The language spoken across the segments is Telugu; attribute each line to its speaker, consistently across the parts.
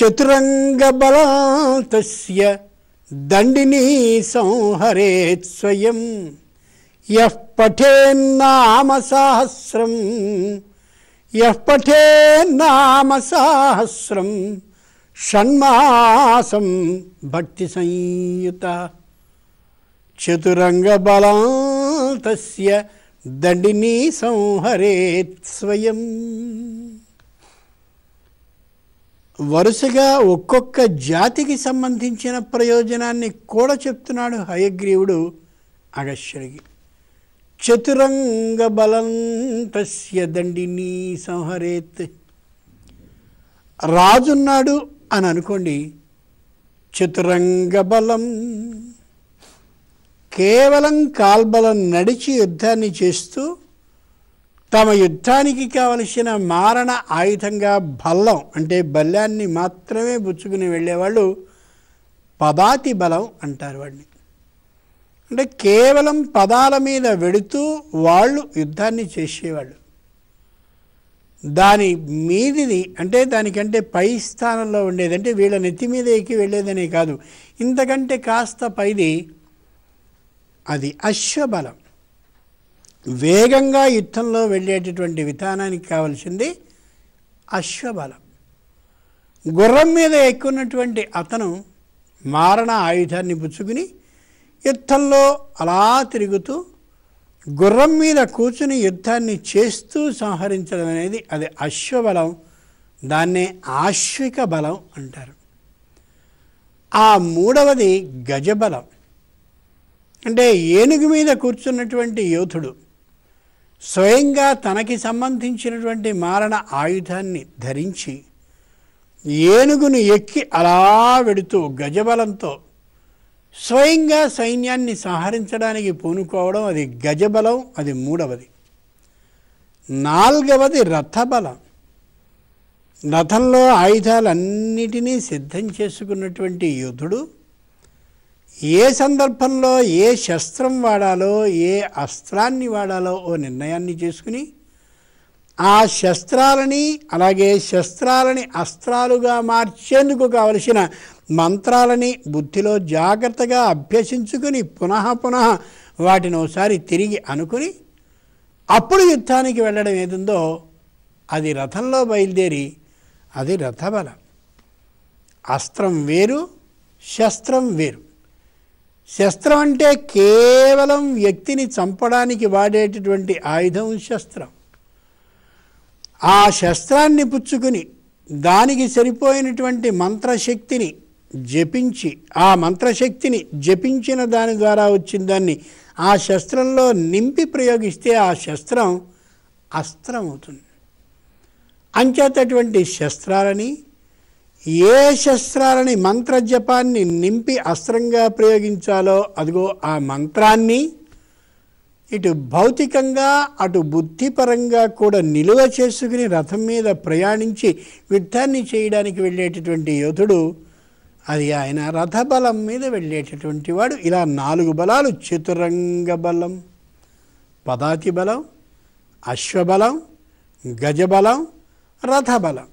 Speaker 1: చతురంగ బలం తస్య దండినీ సంహరేత్ స్వయం యః పఠేన్నామ సహస్రం షణ్మాసం భక్తి సంయుత చతురంగ బలం తస్య దండినీ సంహరేత్ స్వయం. వరుసగా ఒక్కొక్క జాతికి సంబంధించిన ప్రయోజనాన్ని కూడా చెప్తున్నాడు హయగ్రీవుడు అగస్త్యుడికి. చతురంగ బలం తస్య దండినీ సంహరేత్. రాజున్నాడు అని అనుకోండి, చతురంగ బలం కేవలం కాల్బలం నడిచి యుద్ధాన్ని చేస్తూ తమ యుద్ధానికి కావలసిన మారణ ఆయుధంగా బల్లం అంటే బల్యాన్ని మాత్రమే బుచ్చుకుని వెళ్ళేవాళ్ళు పదాతి బలం అంటారు వాడిని. అంటే కేవలం పదాల మీద వెడుతూ వాళ్ళు యుద్ధాన్ని చేసేవాళ్ళు. దాని మీదిది అంటే దానికంటే పై స్థానంలో ఉండేది, అంటే వీళ్ళ నెత్తి మీద ఎక్కి వెళ్ళేదనే కాదు, ఇంతకంటే కాస్త పైది అది అశ్వబలం. వేగంగా యుద్ధంలో వెళ్ళేటటువంటి విధానానికి కావలసింది అశ్వబలం. గుర్రం మీద ఎక్కున్నటువంటి అతను మారణ ఆయుధాన్ని పుచ్చుకుని యుద్ధంలో అలా తిరుగుతూ గుర్రం మీద కూర్చుని యుద్ధాన్ని చేస్తూ సంహరించడం అనేది అది అశ్వబలం. దాన్నే ఆశ్విక బలం అంటారు. ఆ మూడవది గజబలం. అంటే ఏనుగు మీద కూర్చున్నటువంటి యోధుడు స్వయంగా తనకి సంబంధించినటువంటి మారణ ఆయుధాన్ని ధరించి ఏనుగును ఎక్కి అలా వెడుతూ గజబలంతో స్వయంగా సైన్యాన్ని సంహరించడానికి పూనుకోవడం అది గజబలం. అది మూడవది. నాలుగవది రథబలం. రథంలో ఆయుధాలన్నిటినీ సిద్ధం చేసుకున్నటువంటి యోధుడు ఏ సందర్భంలో ఏ శస్త్రం వాడాలో ఏ అస్త్రాన్ని వాడాలో ఓ నిర్ణయాన్ని చేసుకుని ఆ శస్త్రాలని అలాగే శస్త్రాలని అస్త్రాలుగా మార్చేందుకు కావలసిన మంత్రాలని బుద్ధిలో జాగ్రత్తగా అభ్యసించుకుని పునః వాటిని ఒకసారి తిరిగి అనుకుని అప్పుడు యుద్ధానికి వెళ్ళడం ఏదుందో అది రథంలో బయలుదేరి అది రథబలం. అస్త్రం వేరు, శస్త్రం వేరు. శస్త్రం అంటే కేవలం వ్యక్తిని చంపడానికి వాడేటటువంటి ఆయుధం శస్త్రం. ఆ శస్త్రాన్ని పుచ్చుకుని దానికి సరిపోయినటువంటి మంత్రశక్తిని జపించి ఆ మంత్రశక్తిని జపించిన దాని ద్వారా వచ్చిన దాన్ని ఆ శస్త్రంలో నింపి ప్రయోగిస్తే ఆ శస్త్రం అస్త్రం అవుతుంది. అంచేతటువంటి శస్త్రాలని ఏ శస్త్రాలని మంత్రజపాన్ని నింపి అస్త్రంగా ప్రయోగించాలో అదిగో ఆ మంత్రాన్ని ఇటు భౌతికంగా అటు బుద్ధిపరంగా కూడా నిలువ చేసుకుని రథం మీద ప్రయాణించి యుద్ధాన్ని చేయడానికి వెళ్ళేటటువంటి యోధుడు అది ఆయన రథబలం మీద వెళ్ళేటటువంటి వాడు. ఇలా 4 బలాలు: చతురంగ బలం, పదాతి బలం, అశ్వబలం, గజబలం, రథబలం.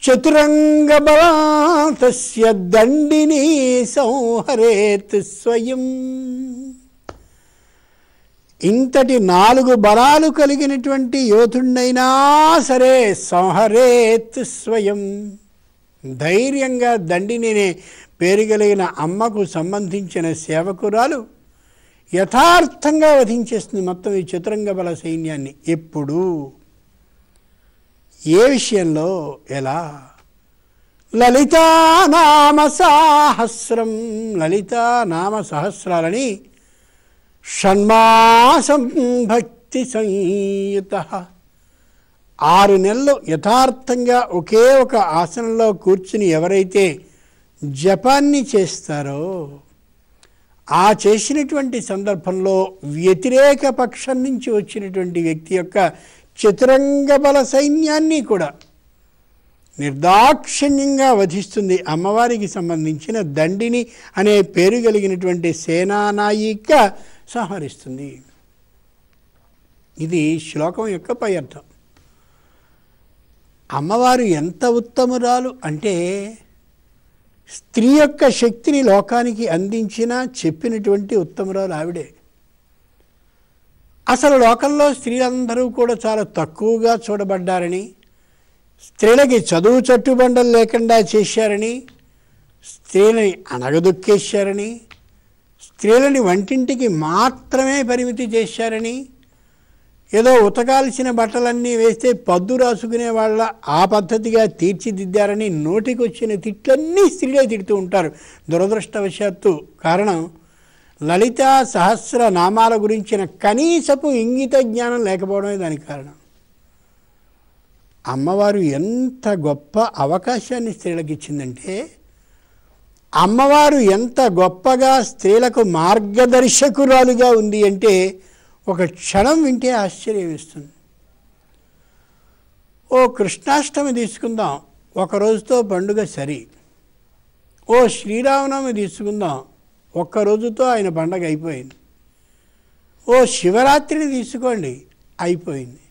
Speaker 1: చతురంగ బలం తస్య దండినీ సంహరేత్ స్వయం. ఇంతటి 4 బలాలు కలిగినటువంటి యోధుడినైనా సరే సంహరేత్ స్వయం. ధైర్యంగా దండినినే పేరు కలిగిన అమ్మకు సంబంధించిన సేవకురాలు యథార్థంగా వధించేస్తుంది మొత్తం ఈ చతురంగ బల సైన్యాన్ని. ఎప్పుడు, ఏ విషయంలో, ఎలా? లలితానామ సహస్రం. లలితానామ సహస్రాలని షణ్మాసం భక్తి సంయుత. 6 నెలలు యథార్థంగా ఒకే ఒక ఆసనంలో కూర్చుని ఎవరైతే జపాన్ని చేస్తారో ఆ చేసినటువంటి సందర్భంలో వ్యతిరేక పక్షం నుంచి వచ్చినటువంటి వ్యక్తి యొక్క చతురంగ బల సైన్యాన్ని కూడా నిర్దాక్షిణ్యంగా వధిస్తుంది. అమ్మవారికి సంబంధించిన దండిని అనే పేరు కలిగినటువంటి సేనానాయిక సంహరిస్తుంది. ఇది శ్లోకం యొక్క పై అర్థం. అమ్మవారు ఎంత ఉత్తమురాలు అంటే స్త్రీ యొక్క శక్తిని లోకానికి అందించిన చెప్పినటువంటి ఉత్తమురాలు ఆవిడే. అసలు లోకంలో స్త్రీలందరూ కూడా చాలా తక్కువగా చూడబడ్డారని, స్త్రీలకి చదువు చట్టుబండలు లేకుండా చేశారని, స్త్రీలని అణగదొక్కేశారని, స్త్రీలని వంటింటికి మాత్రమే పరిమితి చేశారని, ఏదో ఉతకాల్సిన బట్టలన్నీ వేస్తే పద్దు రాసుకునే వాళ్ళ ఆ పద్ధతిగా తీర్చిదిద్దారని నోటికొచ్చిన తిట్లన్నీ స్త్రీలే తిడుతూ ఉంటారు దురదృష్టవశాత్తు. కారణం లలితా సహస్రనామాల గురించిన కనీసపు ఇంగిత జ్ఞానం లేకపోవడమే దానికి కారణం. అమ్మవారు ఎంత గొప్ప అవకాశాన్ని స్త్రీలకు ఇచ్చిందంటే, అమ్మవారు ఎంత గొప్పగా స్త్రీలకు మార్గదర్శకురాలుగా ఉంది అంటే ఒక క్షణం వింటే ఆశ్చర్యం వేస్తుంది. ఓ కృష్ణాష్టమి తీసుకుందాం, ఒక రోజుతో పండుగ సరి. ఓ శ్రీరామనవమి తీసుకుందాం, ఒక్క రోజుతో ఆయన పండగ అయిపోయింది. ఓ శివరాత్రిని తీసుకోండి, అయిపోయింది.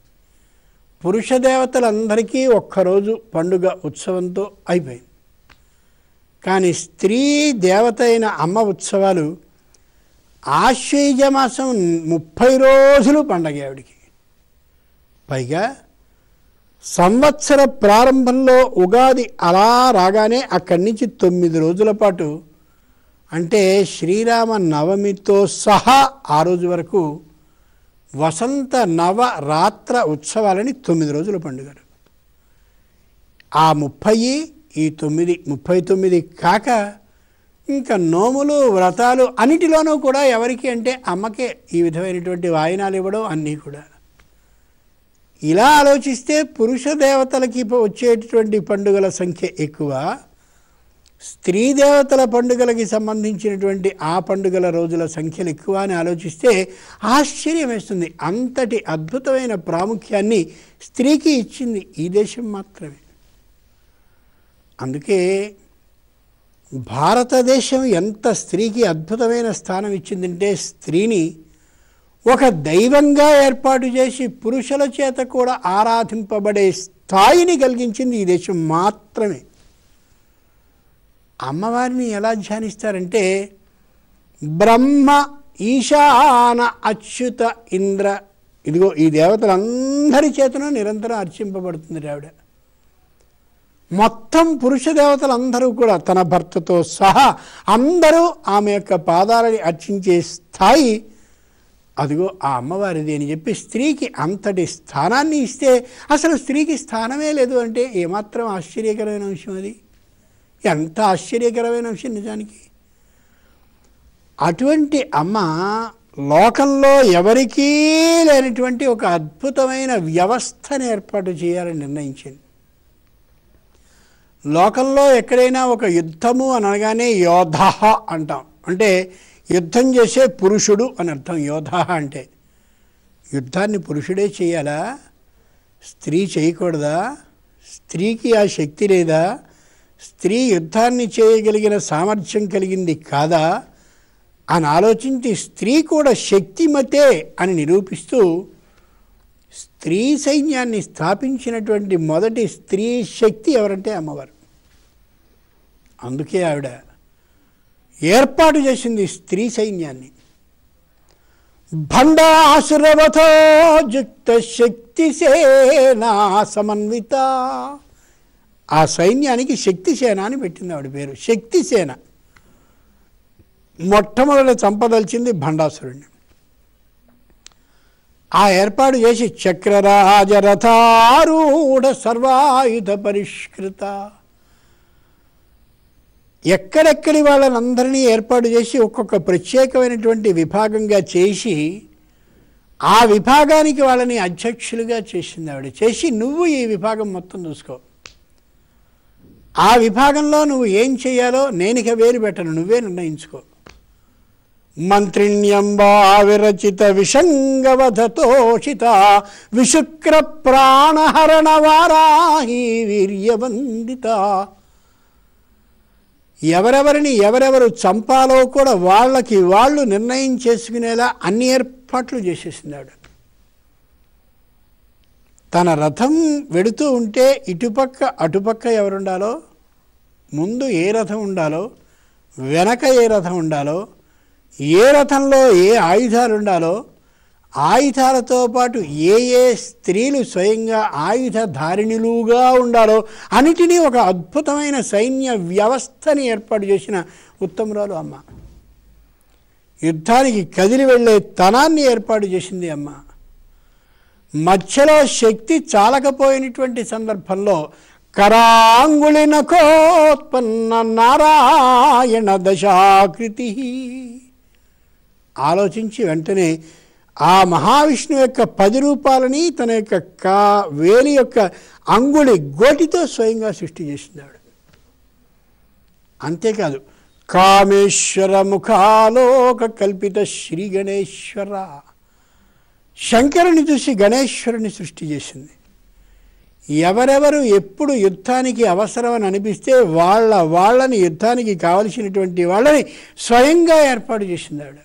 Speaker 1: పురుష దేవతలందరికీ ఒక్కరోజు పండుగ ఉత్సవంతో అయిపోయింది. కానీ స్త్రీ దేవత అయిన అమ్మ ఉత్సవాలు ఆశ్వయుజ మాసం 30 రోజులు పండగ ఆవిడికి. పైగా సంవత్సర ప్రారంభంలో ఉగాది అలా రాగానే అక్కడి నుంచి 9 రోజుల పాటు, అంటే శ్రీరామ నవమితో సహా ఆ రోజు వరకు వసంత నవరాత్ర ఉత్సవాలని 9 రోజుల పండుగలు. ఆ 30 ఈ 9 39 కాక ఇంకా నోములు వ్రతాలు అన్నిటిలోనూ కూడా ఎవరికి అంటే అమ్మకే ఈ విధమైనటువంటి వాయినాలు ఇవ్వడం అన్నీ కూడా. ఇలా ఆలోచిస్తే పురుష దేవతలకి వచ్చేటటువంటి పండుగల సంఖ్య ఎక్కువ, స్త్రీ దేవతల పండుగలకి సంబంధించినటువంటి ఆ పండుగల రోజుల సంఖ్యలు ఎక్కువ అని ఆలోచిస్తే ఆశ్చర్యం వేస్తుంది. అంతటి అద్భుతమైన ప్రాముఖ్యాన్ని స్త్రీకి ఇచ్చింది ఈ దేశం మాత్రమే. అందుకే భారతదేశం ఎంత స్త్రీకి అద్భుతమైన స్థానం ఇచ్చిందంటే, స్త్రీని ఒక దైవంగా ఏర్పాటు చేసి పురుషుల చేత కూడా ఆరాధింపబడే స్థాయిని కలిగించింది ఈ దేశం మాత్రమే. అమ్మవారిని ఎలా ధ్యానిస్తారంటే, బ్రహ్మ ఈశాన అచ్యుత ఇంద్ర, ఇదిగో ఈ దేవతలందరి చేతను నిరంతరం అర్చింపబడుతుంది ఆవిడ. మొత్తం పురుష దేవతలందరూ కూడా తన భర్తతో సహా అందరూ ఆమె యొక్క పాదాలని అర్చించే స్థాయి అదిగో ఆ అమ్మవారిది అని చెప్పి స్త్రీకి అంతటి స్థానాన్ని ఇస్తే, అసలు స్త్రీకి స్థానమే లేదు అంటే ఏమాత్రం ఆశ్చర్యకరమైన విషయం అది. ఎంత ఆశ్చర్యకరమైన విషయం నిజానికి. అటువంటి అమ్మ లోకంలో ఎవరికీ లేనటువంటి ఒక అద్భుతమైన వ్యవస్థను ఏర్పాటు చేయాలని నిర్ణయించింది. లోకంలో ఎక్కడైనా ఒక యుద్ధము అని అనగానే యోధ అంటాం, అంటే యుద్ధం చేసే పురుషుడు అని అర్థం. యోధ అంటే యుద్ధాన్ని పురుషుడే చేయాలా, స్త్రీ చేయకూడదా, స్త్రీకి ఆ శక్తి లేదా, స్త్రీ యుద్ధాన్ని చేయగలిగిన సామర్థ్యం కలిగింది కాదా అని ఆలోచించి స్త్రీ కూడా శక్తిమతే అని నిరూపిస్తూ స్త్రీ సైన్యాన్ని స్థాపించినటువంటి మొదటి స్త్రీ శక్తి ఎవరంటే అమ్మవారు. అందుకే ఆవిడ ఏర్పాటు చేసింది స్త్రీ సైన్యాన్ని. భండాసురవతో జుక్త శక్తి సేనా సమన్విత, ఆ సైన్యానికి శక్తిసేన అని పెట్టింది ఆవిడ పేరు. శక్తిసేన. మొట్టమొదట చంపదలిచింది భండాసురుణ్ణి. ఆ ఏర్పాటు చేసి చక్రరాజరథారూఢ సర్వాయుధ పరిష్కృత, ఎక్కడెక్కడి వాళ్ళనందరినీ ఏర్పాటు చేసి ఒక్కొక్క ప్రత్యేకమైనటువంటి విభాగంగా చేసి ఆ విభాగానికి వాళ్ళని అధ్యక్షులుగా చేసింది ఆవిడ. చేసి నువ్వు ఈ విభాగం మొత్తం చూసుకో, ఆ విభాగంలో నువ్వు ఏం చేయాలో నేను ఇక వేరు పెట్టను, నువ్వే నిర్ణయించుకో. మంత్రిణ్యంబా విరచిత విషంగవధతోషిత విశుక్ర ప్రాణహరణ వారాహి వీర్యవందిత, ఎవరెవరు చంపాలో కూడా వాళ్ళకి వాళ్ళు నిర్ణయం చేసుకునేలా అన్ని ఏర్పాట్లు చేసేసింది ఆవిడ. తన రథం వెడుతూ ఉంటే ఇటుపక్క అటుపక్క ఎవరుండాలో, ముందు ఏ రథం ఉండాలో, వెనక ఏ రథం ఉండాలో, ఏ రథంలో ఏ ఆయుధాలు ఉండాలో, ఆయుధాలతో పాటు ఏ ఏ స్త్రీలు స్వయంగా ఆయుధధారిణులుగా ఉండాలో అన్నిటినీ ఒక అద్భుతమైన సైన్య వ్యవస్థని ఏర్పాటు చేసిన ఉత్తమురాలు అమ్మ. యుద్ధానికి కదిలి వెళ్ళే తనాన్ని ఏర్పాటు చేసింది అమ్మ. మధ్యలో శక్తి చాలకపోయినటువంటి సందర్భంలో కరాంగుళినకోత్పన్న నారాయణ దశాకృతి ఆలోచించి వెంటనే ఆ మహావిష్ణువు యొక్క 10 రూపాలని తన యొక్క వేలి యొక్క అంగుళి గోటితో స్వయంగా సృష్టి చేసింది ఆవిడ. అంతేకాదు, కామేశ్వర ముఖాలోక కల్పిత శ్రీ గణేశ్వర, శంకరుని చూసి గణేశ్వరుని సృష్టి చేసింది. ఎవరెవరు ఎప్పుడు యుద్ధానికి అవసరమని అనిపిస్తే వాళ్ళని యుద్ధానికి కావలసినటువంటి వాళ్ళని స్వయంగా ఏర్పాటు చేసింది ఆవిడ.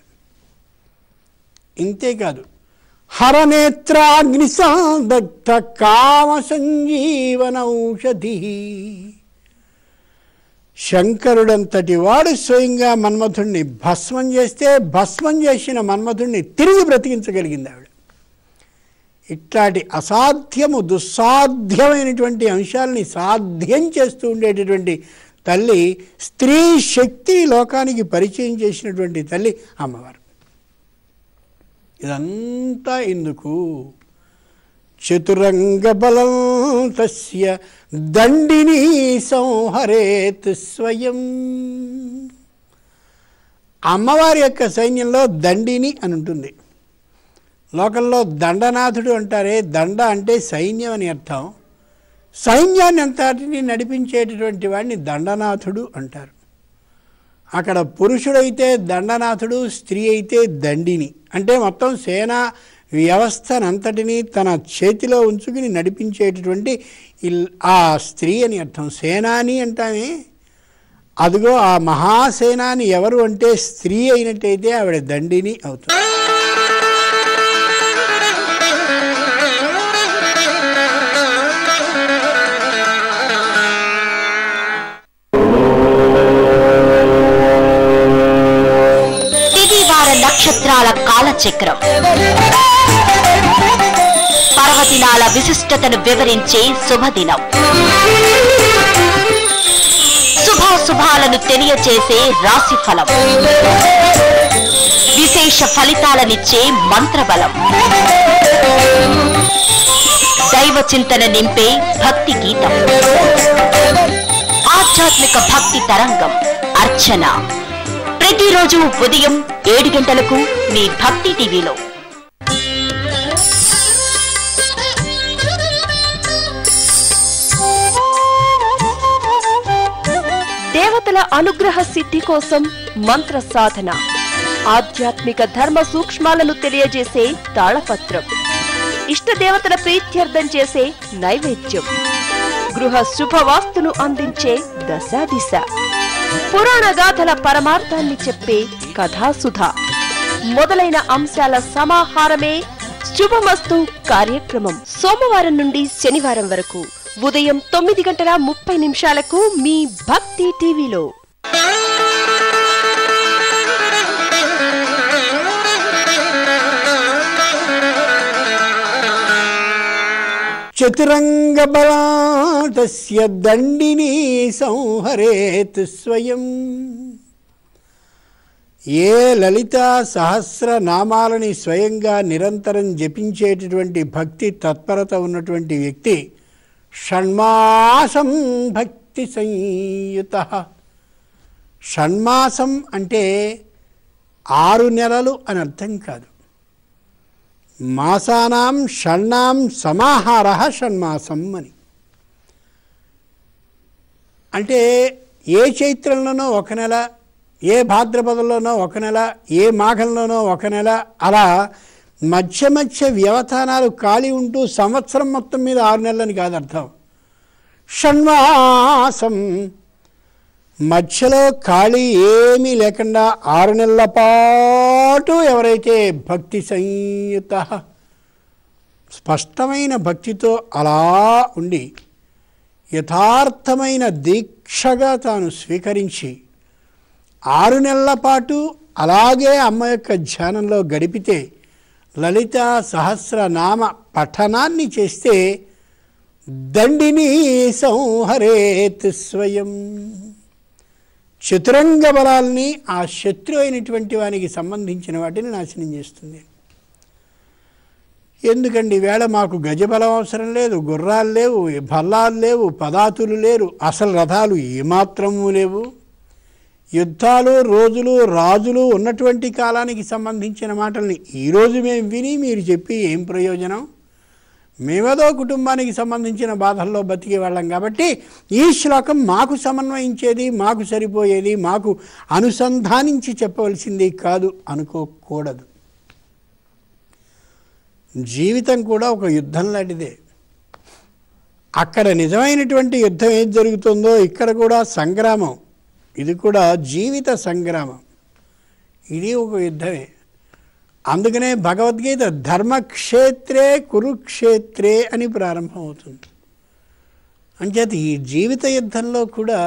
Speaker 1: ఇంతేకాదు, హరనేత్రాగ్ని సందగ్ధ కామ సంజీవన ఔషధి, శంకరుడంతటి వాడు స్వయంగా మన్మథుణ్ణి భస్మం చేస్తే భస్మం చేసిన మన్మథుణ్ణి తిరిగి బ్రతికించగలిగింది ఆవిడ. ఇట్లాంటి అసాధ్యము దుస్సాధ్యమైనటువంటి అంశాలని సాధ్యం చేస్తూ ఉండేటటువంటి తల్లి, స్త్రీ శక్తి లోకానికి పరిచయం చేసినటువంటి తల్లి అమ్మవారు. ఇదంతా ఎందుకు? చతురంగ బలం తస్య దండిని సంహరేత్ స్వయం. అమ్మవారి యొక్క సైన్యంలో దండిని అని ఉంటుంది. లోకంలో దండనాథుడు అంటారే, దండ అంటే సైన్యం అని అర్థం. సైన్యాన్ని అంతటిని నడిపించేటటువంటి వాడిని దండనాథుడు అంటారు. అక్కడ పురుషుడైతే దండనాథుడు, స్త్రీ అయితే దండిని. అంటే మొత్తం సేనా వ్యవస్థనంతటినీ తన చేతిలో ఉంచుకుని నడిపించేటటువంటి ఆ స్త్రీ అని అర్థం. సేనాని అంటామే, అదిగో ఆ మహాసేనాని ఎవరు అంటే స్త్రీ అయినట్టయితే ఆవిడ దండిని అవుతుంది.
Speaker 2: నక్షత్రాల కాలచక్రం పర్వదినాల విశిష్టతను వివరించే శుభదినం. శుభాశుభాలను తెలియచేసే రాశిఫలం, విశేష ఫలితాలనిచ్చే మంత్రబలం, దైవ చింతన నింపే భక్తి గీతం, ఆధ్యాత్మిక భక్తి తరంగం అర్చన. ప్రతిరోజు ఉదయం 7 గంటలకు మీ భక్తి టీవీలో.
Speaker 3: దేవతల అనుగ్రహ సిద్ధి కోసం మంత్ర సాధన, ఆధ్యాత్మిక ధర్మ సూక్ష్మాలను తెలియజేసే తాళపత్రం, ఇష్టదేవతల ప్రీత్యర్థం చేసే నైవేద్యం, గృహ శుభవాస్తును అందించే దశాదిశ, పురాణ గాథల పరమార్థాన్ని చెప్పే కథాసుధ మొదలైన అంశాల సమాహారమే శుభమస్తు కార్యక్రమం. సోమవారం నుండి శనివారం వరకు ఉదయం 9:30 మీ భక్తి టీవీలో.
Speaker 1: చతురంగ బలాతస్య దండిని సంహరేత్ స్వయం. ఏ లలితా సహస్రనామాలని స్వయంగా నిరంతరం జపించేటటువంటి భక్తి తత్పరత ఉన్నటువంటి వ్యక్తి షణ్మాసం భక్తి సంయుత. షణ్మాసం అంటే 6 నెలలు అని అర్థం కాదు. మాసానాం షణ్ణాం సమాహార షణ్మాసం అని. అంటే ఏ చైత్రంలోనో 1 నెల, ఏ భాద్రపదంలోనో 1 నెల, ఏ మాఘంలోనో 1 నెల, అలా మధ్య మధ్య వ్యవధానాలు ఖాళీ ఉంటూ సంవత్సరం మొత్తం మీద 6 నెలలని కాదు అర్థం. షణ్మాసం మధ్యలో ఖాళీ ఏమీ లేకుండా 6 నెలల పాటు ఎవరైతే భక్తి సంయుత స్పష్టమైన భక్తితో అలా ఉండి యథార్థమైన దీక్షగా తాను స్వీకరించి 6 నెలల పాటు అలాగే అమ్మ యొక్క ధ్యానంలో గడిపితే లలితా సహస్రనామ పఠనాన్ని చేస్తే దండిని సంహరేత్ స్వయం, చతురంగ బలాల్ని ఆ శత్రు అయినటువంటి వానికి సంబంధించిన వాటిని నాశనం చేస్తుంది. ఎందుకండి వేళ మాకు గజబలం అవసరం లేదు, గుర్రాలు లేవు, భల్లాలు లేవు, పదాతులు లేరు, అసలు రథాలు ఏమాత్రము లేవు. యుద్ధాలు రోజులు రాజులు ఉన్నటువంటి కాలానికి సంబంధించిన మాటల్ని ఈరోజు మేము విని మీరు చెప్పి ఏం ప్రయోజనం? మేమేదో కుటుంబానికి సంబంధించిన బాధల్లో బతికే వాళ్ళం కాబట్టి ఈ శ్లోకం మాకు సమన్వయించేది, మాకు సరిపోయేది, మాకు అనుసంధానించి చెప్పవలసింది కాదు అనుకోకూడదు. జీవితం కూడా ఒక యుద్ధం లాంటిదే. అక్కడ నిజమైనటువంటి యుద్ధం ఏది జరుగుతుందో ఇక్కడ కూడా సంగ్రామం, ఇది కూడా జీవిత సంగ్రామం, ఇది ఒక యుద్ధమే. అందుకనే భగవద్గీత ధర్మక్షేత్రే కురుక్షేత్రే అని ప్రారంభమవుతుంది. అంచేత ఈ జీవిత యుద్ధంలో కూడా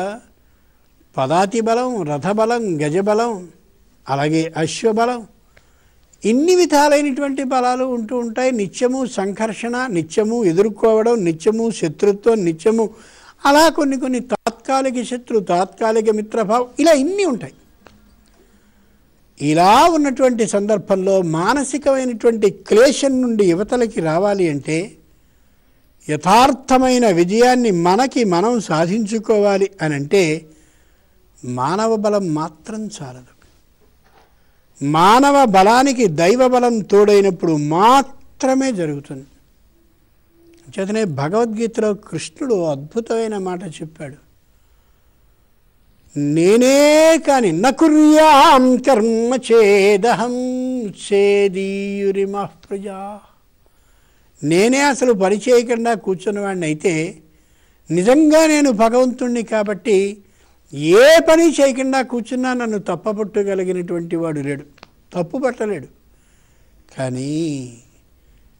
Speaker 1: పదాతి బలం, రథబలం, గజబలం, అలాగే అశ్వబలం, ఇన్ని విధాలైనటువంటి బలాలు ఉంటూ ఉంటాయి. నిత్యము సంఘర్షణ, నిత్యము ఎదుర్కోవడం, నిత్యము శత్రుత్వం, నిత్యము అలా కొన్ని తాత్కాలిక శత్రు, తాత్కాలిక మిత్రభావం, ఇలా ఇన్ని ఉంటాయి. ఇలా ఉన్నటువంటి సందర్భంలో మానసికమైనటువంటి క్లేశం నుండి యువతలకి రావాలి అంటే యథార్థమైన విజయాన్ని మనకి మనం సాధించుకోవాలి అని అంటే మానవ బలం మాత్రం చాలదు. మానవ బలానికి దైవ బలం తోడైనప్పుడు మాత్రమే జరుగుతుంది. చేతనే భగవద్గీతలో కృష్ణుడు అద్భుతమైన మాట చెప్పాడు. నేనే కాని నకుర్యాం కర్మ చేదహం చేదీయురిమః ప్రజా. నేనే అసలు పని చేయకుండా కూర్చున్నవాడిని అయితే నిజంగా నేను భగవంతుణ్ణి కాబట్టి ఏ పని చేయకుండా కూర్చున్నా నన్ను తప్పపట్టగలిగినటువంటి వాడు లేడు, తప్పు పట్టలేడు. కానీ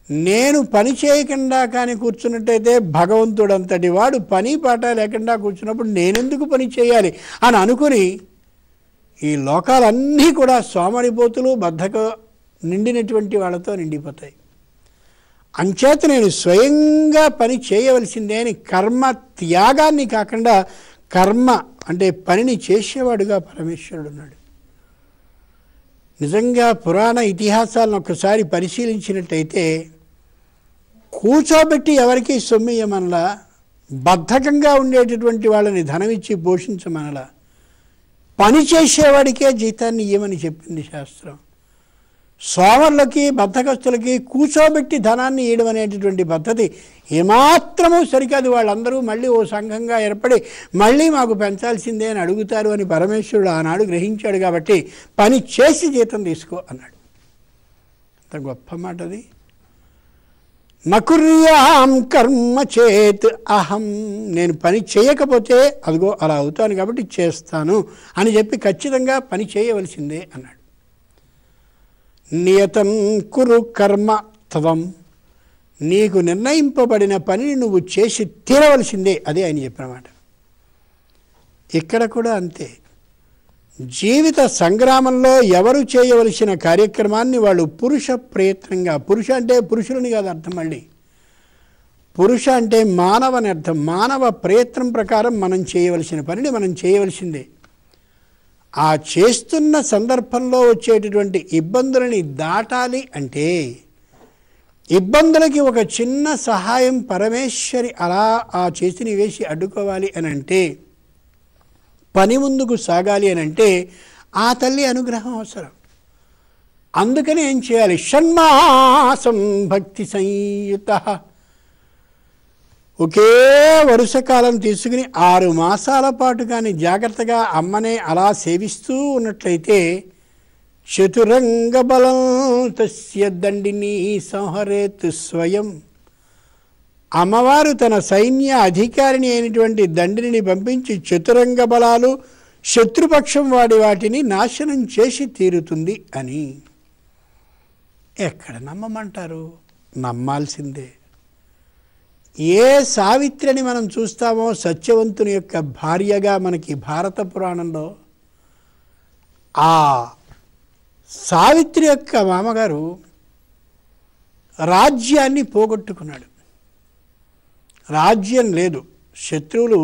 Speaker 1: నేను పని చేయకుండా కానీ కూర్చున్నట్టయితే భగవంతుడు అంతటి వాడు పని పాట లేకుండా కూర్చున్నప్పుడు నేనెందుకు పని చేయాలి అని అనుకుని ఈ లోకాలన్నీ కూడా సోమరిపోతులు బద్ధక నిండినటువంటి వాళ్ళతో నిండిపోతాయి. అంచేత నేను స్వయంగా పని చేయవలసిందే అని కర్మ త్యాగాన్ని కాకుండా కర్మ అంటే పనిని చేసేవాడుగా పరమేశ్వరుడు ఉన్నాడు. నిజంగా పురాణ ఇతిహాసాలను ఒక్కసారి పరిశీలించినట్టయితే కూర్చోబెట్టి ఎవరికి సొమ్మియమనలా, బద్ధకంగా ఉండేటటువంటి వాళ్ళని ధనమిచ్చి పోషించమనలా, పని చేసేవాడికే జీతాన్ని ఇవ్వమని చెప్పింది శాస్త్రం. సోమరులకి బద్ధకస్తులకి కూర్చోబెట్టి ధనాన్ని ఇవ్వడం అనేటటువంటి పద్ధతి ఏమాత్రమూ సరికాదు. వాళ్ళందరూ మళ్ళీ ఓ సంఘంగా ఏర్పడి మళ్ళీ మాకు పెంచాల్సిందే అని అడుగుతారు అని పరమేశ్వరుడు ఆనాడు గ్రహించాడు. కాబట్టి పని చేసి జీతం తీసుకో అన్నాడు. అంత గొప్ప మాట అది. నకుర్యాం కర్మ చేత్ అహం, నేను పని చేయకపోతే అదిగో అలా అవుతాను కాబట్టి చేస్తాను అని చెప్పి ఖచ్చితంగా పని చేయవలసిందే అన్నాడు. నియతం కురు కర్మ త్వం, నీకు నిర్ణయింపబడిన పనిని నువ్వు చేసి తీరవలసిందే, అదే ఆయన చెప్పినమాట. ఇక్కడ కూడా అంతే. జీవిత సంగ్రామంలో ఎవరు చేయవలసిన కార్యక్రమాన్ని వాళ్ళు పురుష ప్రయత్నంగా, పురుష అంటే పురుషులని కాదు అర్థం, మళ్ళీ పురుష అంటే మానవని అర్థం. మానవ ప్రయత్నం ప్రకారం మనం చేయవలసిన పనిని మనం చేయవలసిందే. ఆ చేస్తున్న సందర్భంలో వచ్చేటటువంటి ఇబ్బందులని దాటాలి అంటే ఇబ్బందులకి ఒక చిన్న సహాయం పరమేశ్వరి అలా ఆ చేతిని వేసి అడ్డుకోవాలి అని అంటే, పని ముందుకు సాగాలి అని అంటే ఆ తల్లి అనుగ్రహం అవసరం. అందుకని ఏం చేయాలి? షణ్మాసం భక్తి సంయుత, ఒకే వరుస కాలం తీసుకుని 6 మాసాల పాటు కానీ జాగ్రత్తగా అమ్మనే అలా సేవిస్తూ ఉన్నట్లయితే చతురంగ బలం తస్య దండిని సంహరేత్ స్వయం, అమ్మవారు తన సైన్య అధికారిని అయినటువంటి దండిని పంపించి చతురంగ బలాలు శత్రుపక్షం వాటిని నాశనం చేసి తీరుతుంది అని. ఎక్కడ నమ్మమంటారు? నమ్మాల్సిందే. ఏ సావిత్రిని మనం చూస్తామో సత్యవంతుని యొక్క భార్యగా మనకి భారత పురాణంలో, ఆ సావిత్రి యొక్క మామగారు రాజ్యాన్ని పోగొట్టుకున్నాడు. రాజ్యం లేదు, శత్రువులు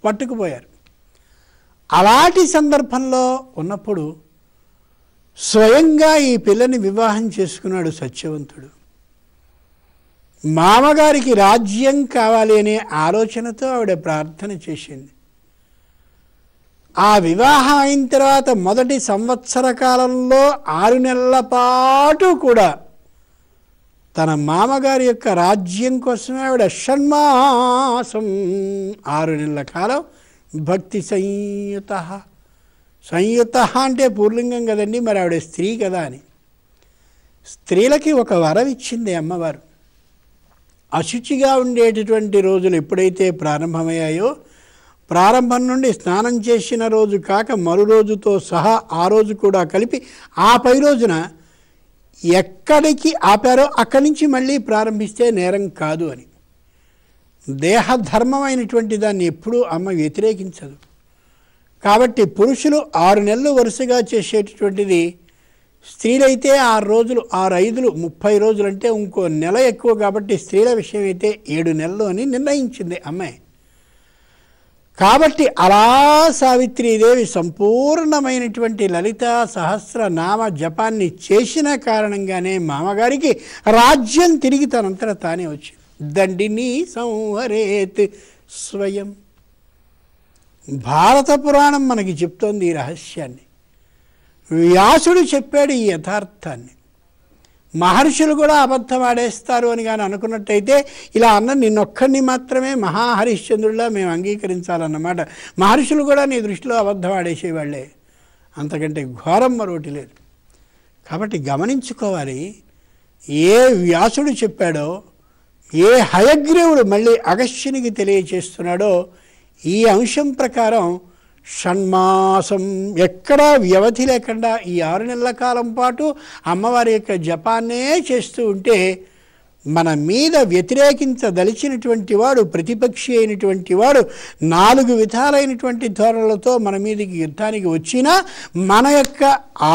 Speaker 1: పట్టుకుపోయారు. అలాంటి సందర్భంలో ఉన్నప్పుడు స్వయంగా ఈ పిల్లని వివాహం చేసుకున్నాడు సత్యవంతుడు. మామగారికి రాజ్యం కావాలి అనే ఆలోచనతో ఆవిడ ప్రార్థన చేసింది. ఆ వివాహం అయిన తర్వాత మొదటి సంవత్సర కాలంలో 6 నెలల పాటు కూడా తన మామగారి యొక్క రాజ్యం కోసమే ఆవిడ షణ్మాసం 6 నెలల కాలం భక్తి సంయుత. సంయుత అంటే పూర్లింగం కదండి, మరి ఆవిడ స్త్రీ కదా అని. స్త్రీలకి ఒక వరం ఇచ్చింది అమ్మవారు. అశుచిగా ఉండేటటువంటి రోజులు ఎప్పుడైతే ప్రారంభమయ్యాయో, ప్రారంభం నుండి స్నానం చేసిన రోజు కాక మరో రోజుతో సహా ఆ రోజు కూడా కలిపి ఆ పై రోజున ఎక్కడికి ఆపారో అక్కడి నుంచి మళ్ళీ ప్రారంభిస్తే నేరం కాదు అని. దేహధర్మమైనటువంటి దాన్ని ఎప్పుడూ అమ్మ వ్యతిరేకించదు. కాబట్టి పురుషులు 6 నెలలు వరుసగా చేసేటటువంటిది, స్త్రీలైతే 6 రోజులు, 6 5లు 30 రోజులు, అంటే ఇంకో నెల ఎక్కువ. కాబట్టి స్త్రీల విషయం అయితే 7 నెలలు అని నిర్ణయించింది అమ్మాయి. కాబట్టి అలా సావిత్రీదేవి సంపూర్ణమైనటువంటి లలితా సహస్రనామ జపాన్ని చేసిన కారణంగానే మామగారికి రాజ్యం తిరిగి తనంతట తానే వచ్చింది. దండిని సంహరేత్ స్వయం. భారత పురాణం మనకి చెప్తోంది ఈ రహస్యాన్ని. వ్యాసుడు చెప్పాడు ఈ యథార్థాన్ని. మహర్షులు కూడా అబద్ధం ఆడేస్తారు అని కానీ అనుకున్నట్టయితే ఇలా అన్న నిన్నొక్కడిని మాత్రమే మహాహరిశ్చంద్రుడిలా మేము అంగీకరించాలన్నమాట. మహర్షులు కూడా నీ దృష్టిలో అబద్ధం ఆడేసేవాళ్లే, అంతకంటే ఘోరం మరొకటి లేదు. కాబట్టి గమనించుకోవాలి, ఏ వ్యాసుడు చెప్పాడో, ఏ హయగ్రీవుడు మళ్ళీ అగస్త్యునికి తెలియచేస్తున్నాడో, ఈ అంశం ప్రకారం షణ్మాసం ఎక్కడా వ్యవధి లేకుండా ఈ 6 నెలల కాలం పాటు అమ్మవారి యొక్క జపాన్నే చేస్తూ ఉంటే, మన మీద వ్యతిరేకించదలిచినటువంటి వాడు, ప్రతిపక్షి అయినటువంటి వాడు 4 విధాలైనటువంటి ధోరణులతో మన మీదకి యుద్ధానికి వచ్చినా మన యొక్క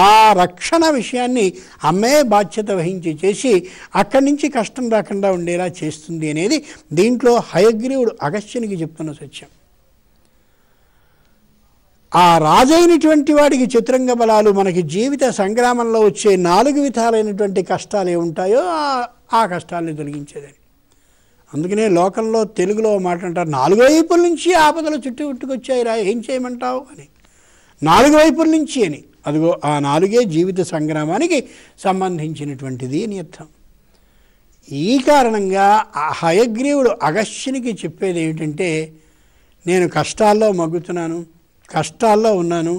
Speaker 1: ఆ రక్షణ విషయాన్ని అమ్మే బాధ్యత వహించి చేసి అక్కడి నుంచి కష్టం రాకుండా ఉండేలా చేస్తుంది అనేది దీంట్లో హయగ్రీవుడు అగస్త్యునికి చెప్తున్న సత్యం. ఆ రాజైనటువంటి వాడికి చతురంగ బలాలు మనకి జీవిత సంగ్రామంలో వచ్చే 4 విధాలైనటువంటి కష్టాలు ఏముంటాయో ఆ కష్టాలని తొలగించేదని. అందుకనే లోకంలో తెలుగులో మాట అంటారు, 4 వైపుల నుంచి ఆపదలు చుట్టుకొచ్చాయిరా, ఏం చేయమంటావు అని. 4 వైపుల నుంచి అని. అదిగో ఆ 4 జీవిత సంగ్రామానికి సంబంధించినటువంటిది అని అర్థం. ఈ కారణంగా హయగ్రీవుడు అగస్త్యునికి చెప్పేది ఏమిటంటే, నేను కష్టాల్లో మగ్గుతున్నాను, కష్టాల్లో ఉన్నాను,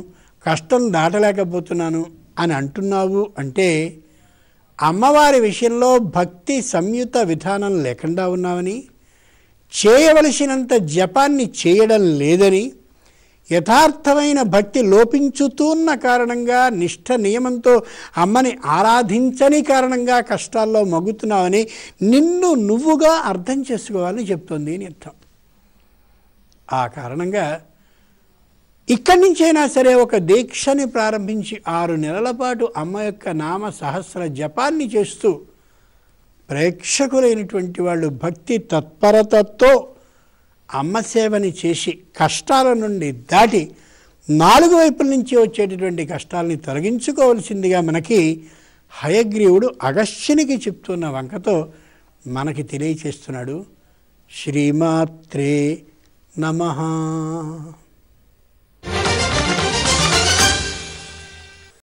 Speaker 1: కష్టం దాటలేకపోతున్నాను అని అంటున్నావు అంటే అమ్మవారి విషయంలో భక్తి సంయుత విధానం లేకుండా ఉన్నావని, చేయవలసినంత జపాన్ని చేయడం లేదని, యథార్థమైన భక్తి లోపించుతున్న కారణంగా, నిష్ఠ నియమంతో అమ్మని ఆరాధించని కారణంగా కష్టాల్లో మగ్గుతున్నావని నిన్ను నువ్వుగా అర్థం చేసుకోవాలని చెప్తోంది అని అర్థం. ఆ కారణంగా ఇక్కడి నుంచైనా సరే ఒక దీక్షని ప్రారంభించి 6 నెలల పాటు అమ్మ యొక్క నామ సహస్ర జపాన్ని చేస్తూ ప్రేక్షకులైనటువంటి వాళ్ళు భక్తి తత్పరతతో అమ్మ సేవని చేసి కష్టాల నుండి దాటి 4 వైపుల నుంచి వచ్చేటటువంటి కష్టాలని తొలగించుకోవలసిందిగా మనకి హయగ్రీవుడు అగస్త్యునికి చెప్తున్న వంకతో మనకి తెలియచేస్తున్నాడు. శ్రీమాత్రే నమః.